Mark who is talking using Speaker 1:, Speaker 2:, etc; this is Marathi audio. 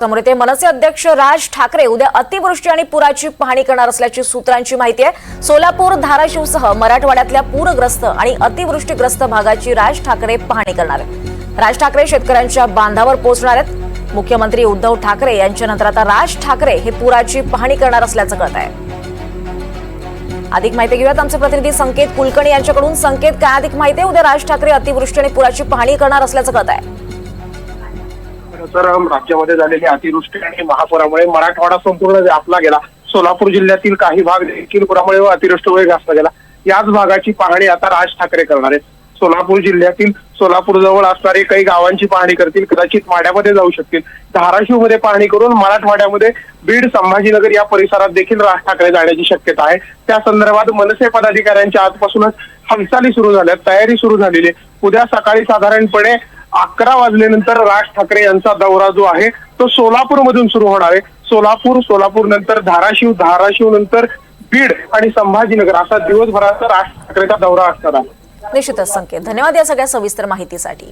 Speaker 1: समोर येते मनसे अध्यक्ष राज ठाकरे उद्या अतिवृष्टी आणि पुराची पाहणी करणार असल्याची सूत्रांची माहिती आहे। सोलापूर, धाराशिवसह मराठवाड्यातल्या पूरग्रस्त आणि अतिवृष्टीग्रस्त भागाची राज ठाकरे पाहणी करणार आहेत। राज ठाकरे शेतकऱ्यांच्या बांधावर पोहोचणार आहेत। मुख्यमंत्री उद्धव ठाकरे यांच्यानंतर आता राज ठाकरे हे पुराची पाहणी करणार असल्याचं कळत आहे। अधिक माहिती घेऊयात आमचे प्रतिनिधी संकेत कुलकर्णी यांच्याकडून। संकेत, काय अधिक माहिती आहे? उद्या राज ठाकरे अतिवृष्टी आणि पुराची पाहणी करणार असल्याचं कळत आहे।
Speaker 2: तर राज्यामध्ये झालेली अतिवृष्टी आणि महापुरामुळे मराठवाडा संपूर्ण व्यापला गेला। सोलापूर जिल्ह्यातील काही भाग देखील पुरामुळे व अतिवृष्टीमुळे ग्रासला गेला। याच भागाची पाहणी आता राज ठाकरे करणार आहेत। सोलापूर जिल्ह्यातील सोलापूर जवळ असणारी काही गावांची पाहणी करतील, कदाचित माढ्यामध्ये जाऊ शकतील। धाराशिव मध्ये पाहणी करून मराठवाड्यामध्ये बीड, संभाजीनगर या परिसरात देखील राज ठाकरे जाण्याची शक्यता आहे। त्या संदर्भात मनसे पदाधिकाऱ्यांच्या आजपासूनच हालचाली सुरू झाल्या, तयारी सुरू झालेली आहे। उद्या सकाळी साधारणपणे 11 वाजल्यानंतर राज ठाकरे यांचा दौरा जो आहे तो सोलापूर मधून सुरू होणार आहे। सोलापूर नंतर धाराशिव नंतर बीड आणि संभाजीनगर असा दिवसभराचा राज ठाकरेचा दौरा असणार आहे।
Speaker 1: निश्चितच संकेत, धन्यवाद या सगळ्या सविस्तर माहितीसाठी।